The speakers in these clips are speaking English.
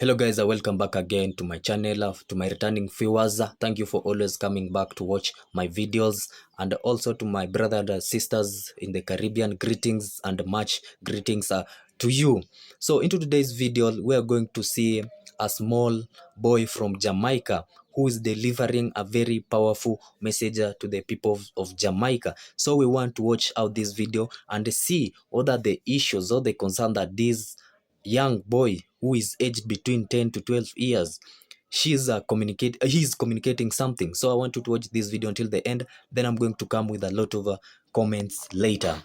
Hello guys, welcome back again to my channel, to my returning viewers. Thank you for always coming back to watch my videos, and also to my brothers and sisters in the Caribbean, greetings and much greetings to you. So into today's video, we are going to see a small boy from Jamaica who is delivering a very powerful message to the people of Jamaica. So we want to watch out this video and see what are the issues or the concern that these young boy who is aged between 10 to 12 years he's communicating something. So I want you to watch this video until the end, then I'm going to come with a lot of comments later.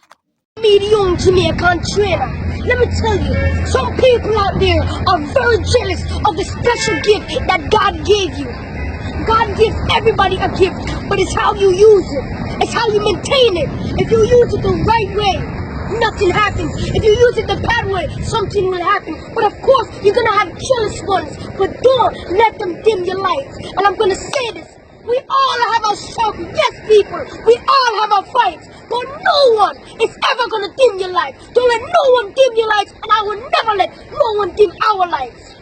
Medium Jamaican trainer. Let me tell you, some people out there are very jealous of the special gift that God gave you. God gives everybody a gift, but it's how you use it. It's how you maintain it. If you use it the right way, nothing happens. If you use it the bad way, something will happen. But of course, you're going to have jealous ones, but don't let them dim your light. And I'm going to say this. We all have our struggles. Yes, people. We all have our fights. But no one is ever going to dim your light. Don't let no one dim your lights, and I will never let no one dim our lights.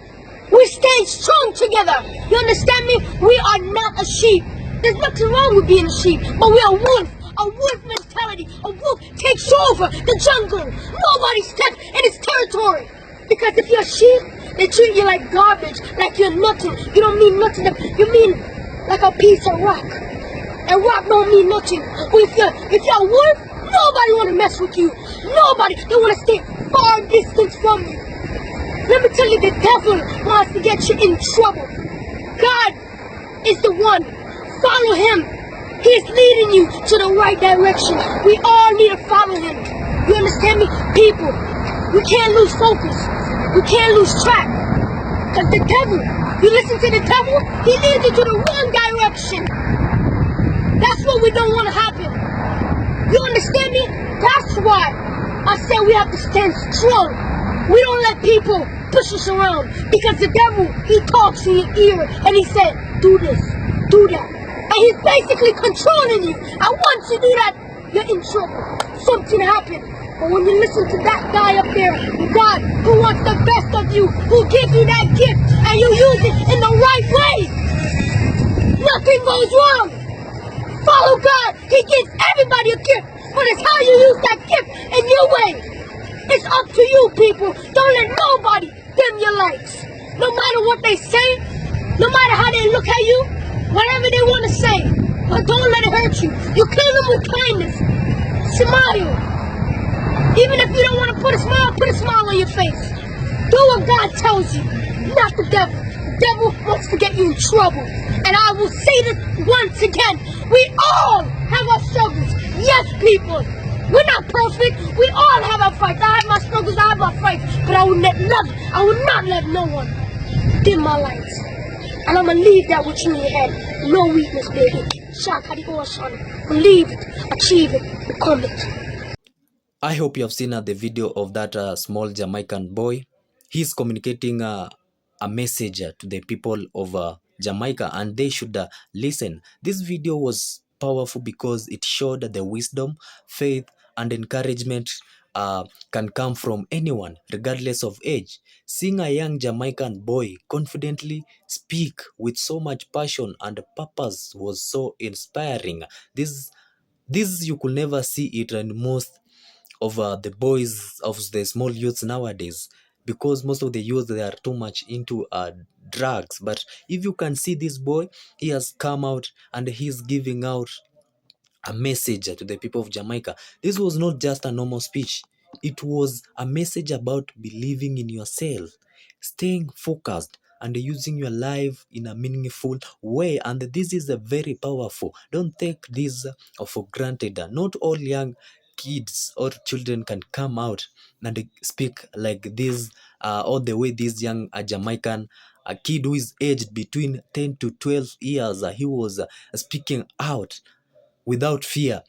We stay strong together. You understand me? We are not a sheep. There's nothing wrong with being a sheep, but we are wolf. A wolf mentality. A wolf takes over the jungle. Nobody steps in its territory. Because if you're a sheep, they treat you like garbage, like you're nothing. You don't mean nothing. You mean like a piece of rock. And rock don't mean nothing. But if you're a wolf, nobody want to mess with you. Nobody. They want to stay far distance from you. Let me tell you, the devil wants to get you in trouble. God is the one. Follow him. He's leading you to the right direction. We all need to follow him. You understand me? People, we can't lose focus. We can't lose track. Because the devil, you listen to the devil, he leads you to the wrong direction. That's what we don't want to happen. You understand me? That's why I said we have to stand strong. We don't let people push us around. Because the devil, he talks in your ear and he said, do this, do that. And he's basically controlling you. And once you do that, you're in trouble. Something happened. But when you listen to that guy up there, God, who wants the best of you, who gives you that gift, and you use it in the right way, nothing goes wrong. Follow God. He gives everybody a gift, but it's how you use that gift in your way. It's up to you, people. Don't let nobody dim your lights. No matter what they say, no matter how they look at you, whatever they want to say, but don't let it hurt you. You kill them with kindness. Smile. Even if you don't want to put a smile on your face. Do what God tells you, not the devil. The devil wants to get you in trouble. And I will say this once again. We all have our struggles. Yes, people. We're not perfect. We all have our fights. I have my struggles, I have my fights. But I will not let no one dim my lights. And I'm going to leave that with you in your head. No weakness, baby. Shock, how do you go, son? Believe it, achieve it, become it. I hope you have seen the video of that small Jamaican boy. He's communicating a message to the people of Jamaica, and they should listen. This video was powerful because it showed that the wisdom, faith, and encouragement can come from anyone, regardless of age. Seeing a young Jamaican boy confidently speak with so much passion and purpose was so inspiring. This you could never see it in most of the boys, of the small youths nowadays, because most of the youth, they are too much into drugs. But if you can see this boy, he has come out and he's giving out a message to the people of Jamaica. This was not just a normal speech. It was a message about believing in yourself, staying focused, and using your life in a meaningful way. And this is a very powerful. Don't take this for granted. Not all young kids or children can come out and speak like this, or the way this young Jamaican a kid who is aged between 10 to 12 years, he was speaking out without fear.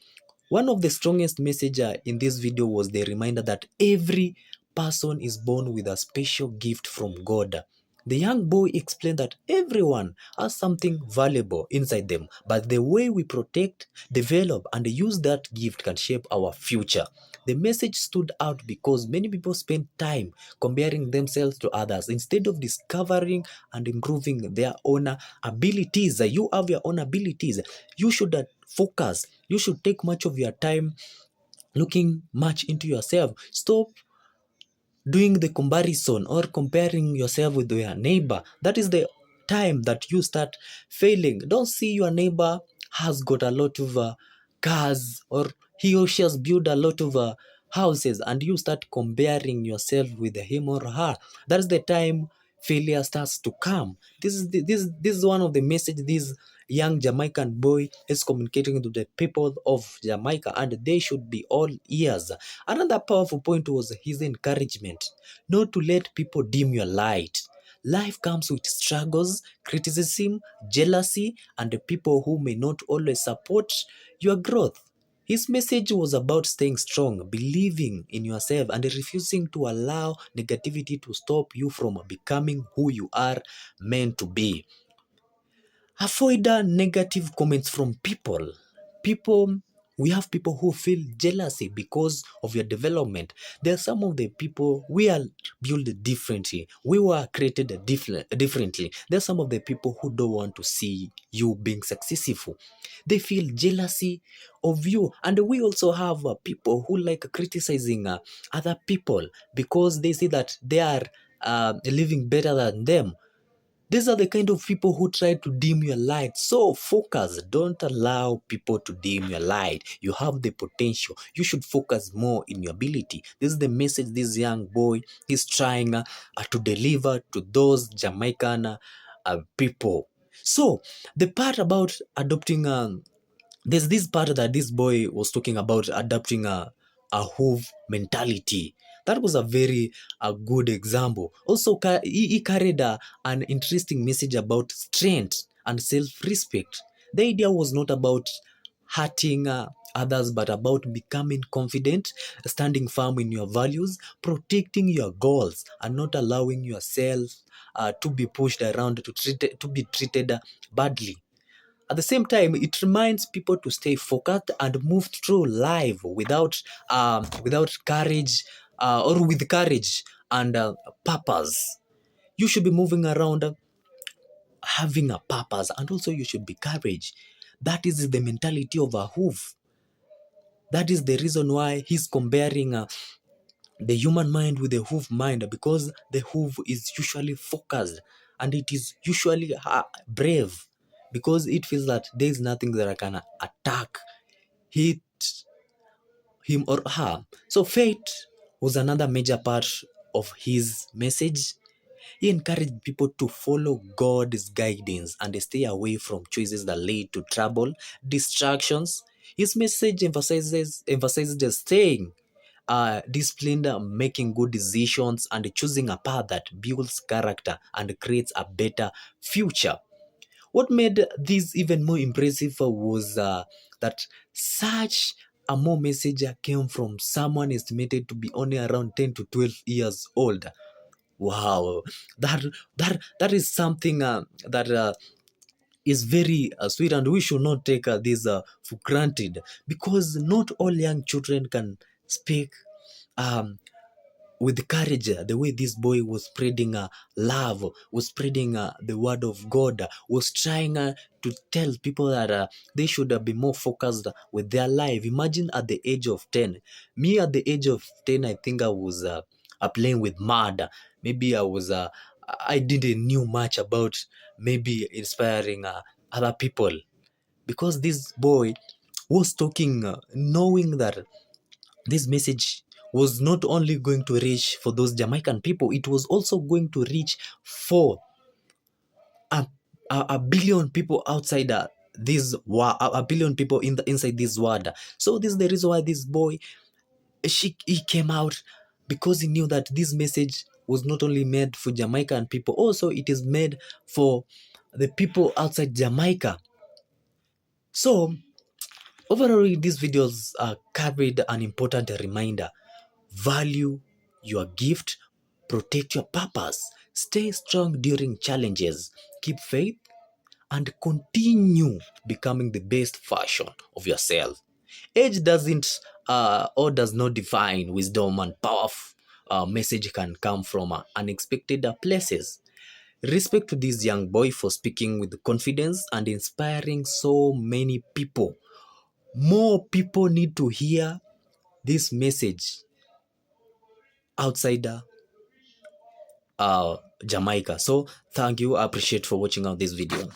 One of the strongest messages in this video was the reminder that every person is born with a special gift from God. The young boy explained that everyone has something valuable inside them, but the way we protect, develop, and use that gift can shape our future. The message stood out because many people spend time comparing themselves to others instead of discovering and improving their own abilities. You have your own abilities. You should focus. You should take much of your time looking much into yourself. Stop doing the comparison or comparing yourself with your neighbor. That is the time that you start failing. Don't see your neighbor has got a lot of cars, or he or she has built a lot of houses, and you start comparing yourself with him or her. That's the time failure starts to come. This is one of the message this young Jamaican boy is communicating to the people of Jamaica, and they should be all ears. Another powerful point was his encouragement not to let people dim your light. Life comes with struggles, criticism, jealousy, and the people who may not always support your growth. His message was about staying strong, believing in yourself, and refusing to allow negativity to stop you from becoming who you are meant to be. Avoid negative comments from people. People, we have people who feel jealousy because of your development. There are some of the people we are built differently. We were created differently. There are some of the people who don't want to see you being successful. They feel jealousy of you. And we also have people who like criticizing other people because they see that they are living better than them. These are the kind of people who try to dim your light. So focus. Don't allow people to dim your light. You have the potential. You should focus more in your ability. This is the message this young boy is trying to deliver to those Jamaican people. So the part about adopting there's this part that this boy was talking about adopting a hoof mentality. That was a very good example. Also, he carried an interesting message about strength and self-respect. The idea was not about hurting others, but about becoming confident, standing firm in your values, protecting your goals, and not allowing yourself to be pushed around to be treated badly. At the same time, it reminds people to stay focused and move through life without courage or with courage and purpose. You should be moving around having a purpose, and also you should be courage. That is the mentality of a hoof. That is the reason why he's comparing the human mind with the hoof mind, because the hoof is usually focused and it is usually brave, because it feels that there is nothing that can attack, hit him or her. So faith was another major part of his message. He encouraged people to follow God's guidance and stay away from choices that lead to trouble, distractions. His message emphasizes the staying disciplined, making good decisions, and choosing a path that builds character and creates a better future. What made this even more impressive was that such a more message came from someone estimated to be only around 10 to 12 years old. Wow, that is something that is very sweet, and we should not take this for granted, because not all young children can speak um, with courage, the way this boy was spreading love, was spreading the word of God, was trying to tell people that they should be more focused with their life. Imagine at the age of 10. Me at the age of 10, I think I was playing with mud. Maybe I didn't knew much about maybe inspiring other people, because this boy was talking, knowing that this message was not only going to reach for those Jamaican people, it was also going to reach for a, a billion people outside a billion people inside this world. So this is the reason why this boy, he came out, because he knew that this message was not only made for Jamaican people, also it is made for the people outside Jamaica. So overall, these videos carried an important reminder: value your gift, protect your purpose, stay strong during challenges, keep faith, and continue becoming the best version of yourself. Age doesn't or does not define wisdom, and powerful message can come from unexpected places. Respect to this young boy for speaking with confidence and inspiring so many people. More people need to hear this message outside Jamaica. So thank you. I appreciate for watching out this video.